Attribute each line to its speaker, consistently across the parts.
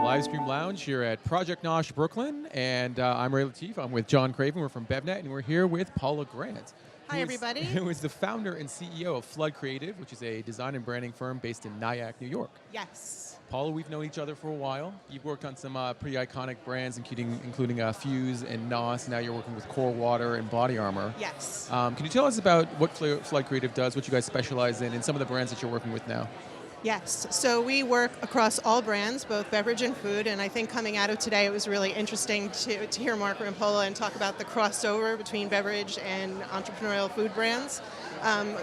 Speaker 1: live stream lounge here at Project NOSH Brooklyn, and I'm Ray Latif. I'm with John Craven. We're from BevNet, and we're here with Paula Grant.
Speaker 2: Hi, everybody.
Speaker 1: Who is the founder and CEO of Flood Creative, which is a design and branding firm based in Nyack, New York.
Speaker 2: Yes.
Speaker 1: Paula, we've known each other for a while. You've worked on some pretty iconic brands, including Fuse and NOSH. Now you're working with Core Water and Body Armor.
Speaker 2: Yes.
Speaker 1: Can you tell us about what Flood Creative does, what you guys specialize in, and some of the brands that you're working with now?
Speaker 2: Yes. So we work across all brands, both beverage and food, and I think coming out of today, it was really interesting to hear Mark and Paula and talk about the crossover between beverage and entrepreneurial food brands.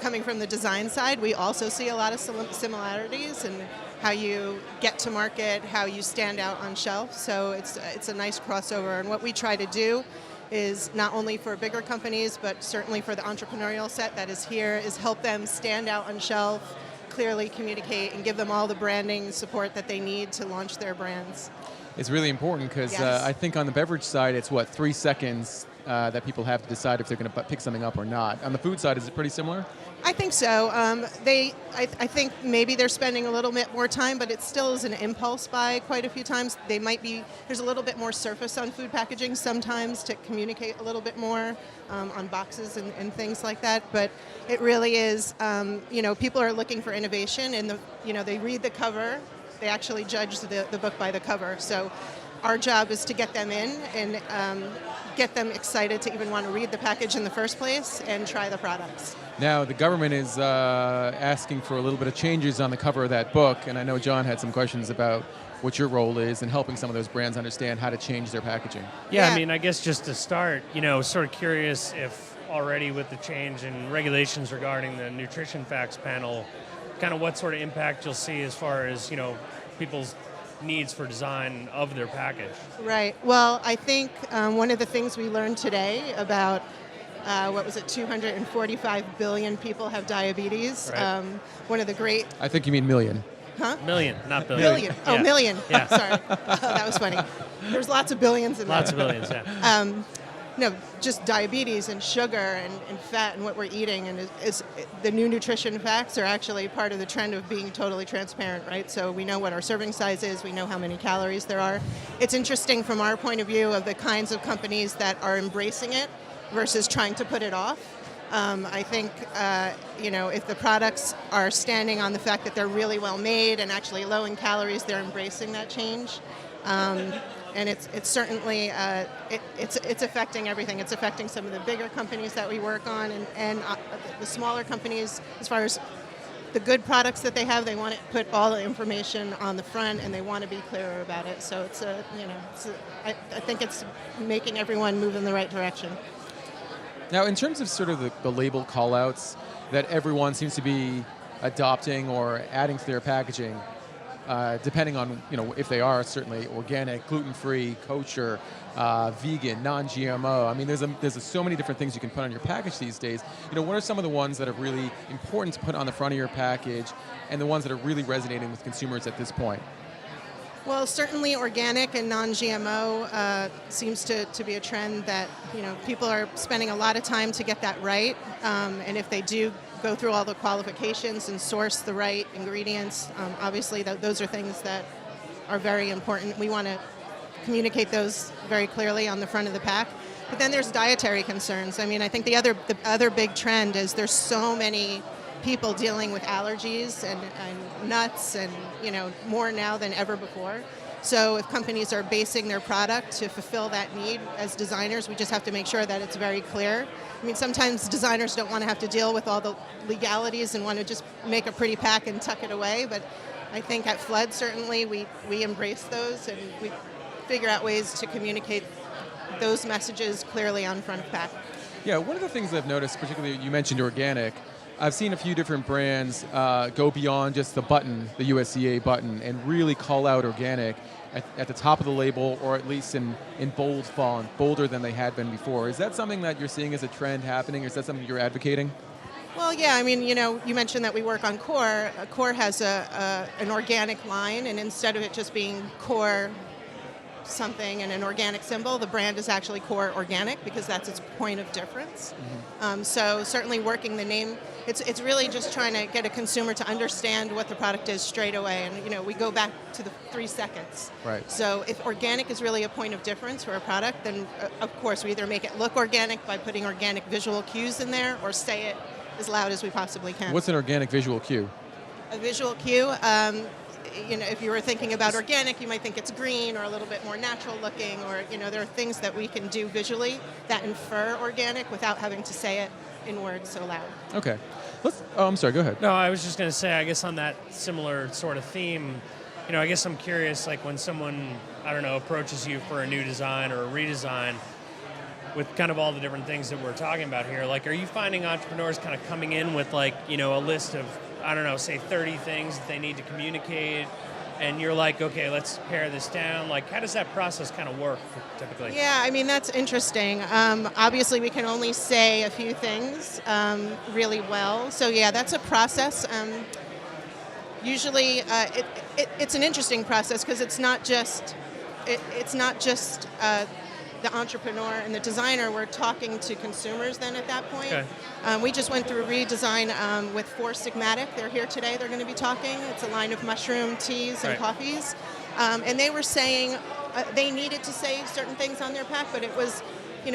Speaker 2: Coming from the design side, we also see a lot of similarities in how you get to market, how you stand out on shelf. So it's a nice crossover, and what we try to do is not only for bigger companies, but certainly for the entrepreneurial set that is here, is help them stand out on shelf, clearly communicate, and give them all the branding support that they need to launch their brands.
Speaker 1: It's really important because
Speaker 2: Yes.
Speaker 1: I think on the beverage side, it's 3 seconds that people have to decide if they're going to pick something up or not. On the food side, is it pretty similar?
Speaker 2: I think so. I think maybe they're spending a little bit more time, but it still is an impulse buy quite a few times. There's a little bit more surface on food packaging sometimes to communicate a little bit more on boxes and things like that. But it really is, people are looking for innovation, and they read the cover. They actually judge the book by the cover. So our job is to get them in and get them excited to even want to read the package in the first place and try the products.
Speaker 1: Now, the government is asking for a little bit of changes on the cover of that book, and I know John had some questions about what your role is in helping some of those brands understand how to change their packaging.
Speaker 3: Yeah, I mean, I guess just to start, sort of curious if already with the change in regulations regarding the nutrition facts panel, kind of what sort of impact you'll see as far as, people's needs for design of their package.
Speaker 2: Right. Well, I think one of the things we learned today about 245 billion people have diabetes.
Speaker 3: Right.
Speaker 2: One of the great...
Speaker 1: I think you mean million.
Speaker 2: Huh?
Speaker 3: Million, not billion.
Speaker 2: Billion. Oh,
Speaker 3: Yeah.
Speaker 2: million.
Speaker 3: Yeah.
Speaker 2: Sorry. That was funny. There's lots of billions in there.
Speaker 3: Lots of billions, yeah.
Speaker 2: Just diabetes and sugar and fat and what we're eating, and the new nutrition facts are actually part of the trend of being totally transparent, right? So we know what our serving size is, we know how many calories there are. It's interesting from our point of view of the kinds of companies that are embracing it versus trying to put it off. I think, if the products are standing on the fact that they're really well made and actually low in calories, they're embracing that change. And it's certainly, it's affecting everything. It's affecting some of the bigger companies that we work on, and the smaller companies, as far as the good products that they have, they want to put all the information on the front, and they want to be clearer about it. So I think it's making everyone move in the right direction.
Speaker 1: Now, in terms of sort of the label callouts that everyone seems to be adopting or adding to their packaging, depending on if they are certainly organic, gluten-free, kosher, vegan, non-GMO. I mean, there's so many different things you can put on your package these days. What are some of the ones that are really important to put on the front of your package, and the ones that are really resonating with consumers at this point?
Speaker 2: Well, certainly organic and non-GMO seems to be a trend that people are spending a lot of time to get that right, and if they do go through all the qualifications and source the right ingredients, obviously those are things that are very important. We want to communicate those very clearly on the front of the pack. But then there's dietary concerns. I mean, I think the other big trend is there's so many people dealing with allergies and nuts and more now than ever before. So if companies are basing their product to fulfill that need, as designers, we just have to make sure that it's very clear. I mean, sometimes designers don't want to have to deal with all the legalities and want to just make a pretty pack and tuck it away, but I think at Flood, certainly, we embrace those, and we figure out ways to communicate those messages clearly on front of pack.
Speaker 1: Yeah, one of the things I've noticed, particularly you mentioned organic, I've seen a few different brands go beyond just the button, the USDA button, and really call out organic at the top of the label, or at least in bold font, bolder than they had been before. Is that something that you're seeing as a trend happening, or is that something you're advocating?
Speaker 2: Well, yeah, I mean, you mentioned that we work on Core. Core has an organic line, and instead of it just being Core something and an organic symbol, the brand is actually core organic because that's its point of difference. So certainly working the name, it's really just trying to get a consumer to understand what the product is straight away. And we go back to the 3 seconds.
Speaker 1: Right.
Speaker 2: So if organic is really a point of difference for a product, then of course we either make it look organic by putting organic visual cues in there, or say it as loud as we possibly can.
Speaker 1: What's an organic visual cue?
Speaker 2: A visual cue, if you were thinking about organic, you might think it's green or a little bit more natural looking, or there are things that we can do visually that infer organic without having to say it in words so loud.
Speaker 1: Okay. I'm sorry, go ahead.
Speaker 3: No, I was just going to say, I guess on that similar sort of theme, I guess I'm curious, like when someone, I don't know, approaches you for a new design or a redesign, with kind of all the different things that we're talking about here, like, are you finding entrepreneurs kind of coming in with like, a list of, I don't know, say 30 things that they need to communicate, and you're like, okay, let's pare this down? Like, how does that process kind of work typically?
Speaker 2: Yeah, I mean, that's interesting. Obviously, we can only say a few things really well. So yeah, that's a process. Usually, it's an interesting process because it's not just the entrepreneur and the designer. We're talking to consumers then at that point.
Speaker 3: Okay.
Speaker 2: We just went through a redesign with Four Sigmatic. They're here today. They're going to be talking. It's a line of mushroom teas and
Speaker 3: Right.
Speaker 2: coffees. And they were saying they needed to say certain things on their pack, but it was,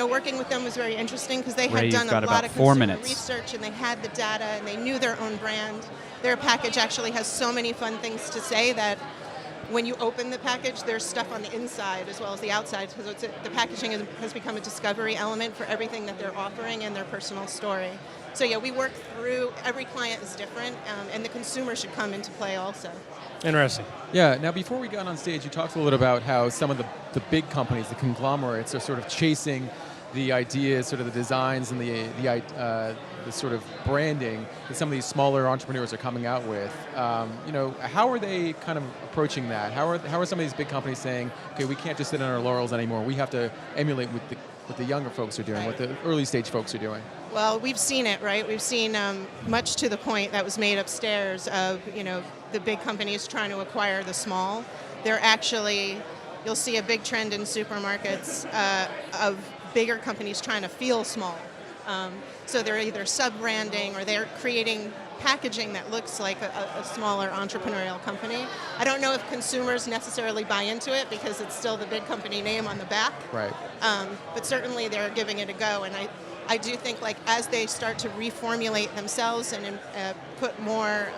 Speaker 2: working with them was very interesting because they had
Speaker 4: Ray,
Speaker 2: done
Speaker 4: you've
Speaker 2: a
Speaker 4: got
Speaker 2: lot
Speaker 4: about
Speaker 2: of
Speaker 4: 4
Speaker 2: consumer
Speaker 4: minutes.
Speaker 2: research, and they had the data, and they knew their own brand. Their package actually has so many fun things to say that when you open the package, there's stuff on the inside as well as the outside, because the packaging has become a discovery element for everything that they're offering and their personal story. So yeah, we work through, every client is different, and the consumer should come into play also.
Speaker 3: Interesting.
Speaker 1: Yeah, now before we got on stage, you talked a little bit about how some of the big companies, the conglomerates, are sort of chasing the ideas, sort of the designs and the sort of branding that some of these smaller entrepreneurs are coming out with. How are they kind of approaching that? How are some of these big companies saying, okay, we can't just sit on our laurels anymore. We have to emulate what the younger folks are doing,
Speaker 2: Right.
Speaker 1: what the early stage folks are doing.
Speaker 2: Well, we've seen it, right? We've seen much to the point that was made upstairs of, the big companies trying to acquire the small. They're actually, you'll see a big trend in supermarkets of bigger companies trying to feel small. So they're either sub-branding or they're creating packaging that looks like a smaller entrepreneurial company. I don't know if consumers necessarily buy into it because it's still the big company name on the back.
Speaker 1: Right.
Speaker 2: But certainly they're giving it a go, and I do think like as they start to reformulate themselves and put more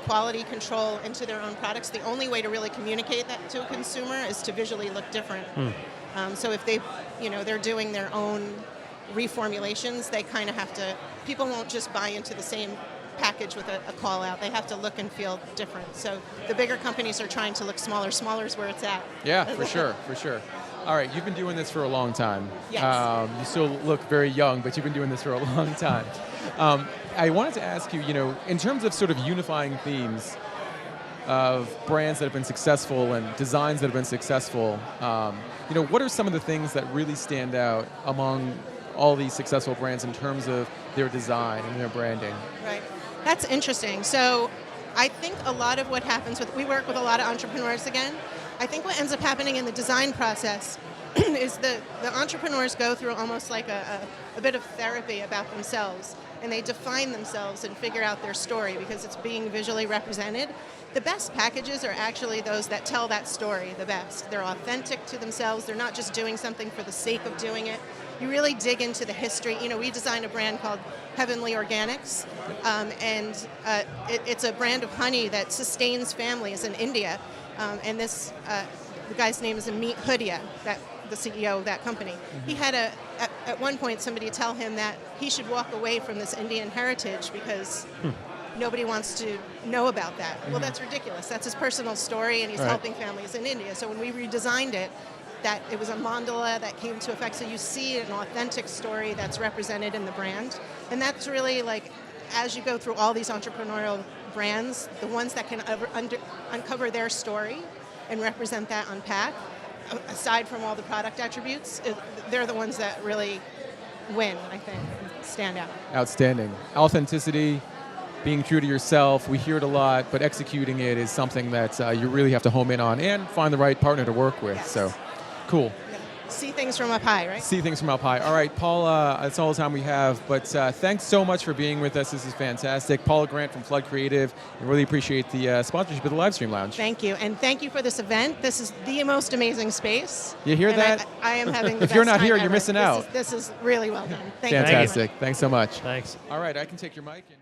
Speaker 2: quality control into their own products, the only way to really communicate that to a consumer is to visually look different. So if they're doing their own reformulations, they kind of have to, people won't just buy into the same package with a call out. They have to look and feel different. So the bigger companies are trying to look smaller. Smaller is where it's at.
Speaker 1: Yeah, for sure. All right, you've been doing this for a long time.
Speaker 2: Yes.
Speaker 1: You still look very young, but you've been doing this for a long time. I wanted to ask you, in terms of sort of unifying themes of brands that have been successful and designs that have been successful, what are some of the things that really stand out among all these successful brands in terms of their design and their branding?
Speaker 2: Right. That's interesting. So I think a lot of what happens we work with a lot of entrepreneurs again. I think what ends up happening in the design process is the entrepreneurs go through almost like a bit of therapy about themselves, and they define themselves and figure out their story because it's being visually represented. The best packages are actually those that tell that story the best. They're authentic to themselves. They're not just doing something for the sake of doing it. You really dig into the history. We designed a brand called Heavenly Organics, and it's a brand of honey that sustains families in India. And this, the guy's name is Amit Hudia, the CEO of that company. He had at one point somebody tell him that he should walk away from this Indian heritage because nobody wants to know about that. Well, that's ridiculous. That's his personal story, and he's
Speaker 1: Right.
Speaker 2: helping families in India. So when we redesigned it, that it was a mandala that came to effect. So you see an authentic story that's represented in the brand. And that's really like, as you go through all these entrepreneurial brands, the ones that can uncover their story and represent that on pack, aside from all the product attributes, they're the ones that really win, I think, and stand out.
Speaker 1: Outstanding. Authenticity, being true to yourself, we hear it a lot, but executing it is something that you really have to home in on and find the right partner to work with.
Speaker 2: Yes.
Speaker 1: So Cool.
Speaker 2: See things from up high, right?
Speaker 1: See things from up high. All right, Paula, that's all the time we have, but thanks so much for being with us. This is fantastic. Paula Grant from Flood Creative. I really appreciate the sponsorship of the Livestream Lounge.
Speaker 2: Thank you, and thank you for this event. This is the most amazing space.
Speaker 1: You hear that?
Speaker 2: I am having the
Speaker 1: If you're
Speaker 2: best
Speaker 1: not
Speaker 2: time
Speaker 1: here,
Speaker 2: ever.
Speaker 1: you're missing out.
Speaker 2: This is really well done. Thank you.
Speaker 1: Fantastic. Thanks so much.
Speaker 3: Thanks.
Speaker 1: All right, I can take your mic. And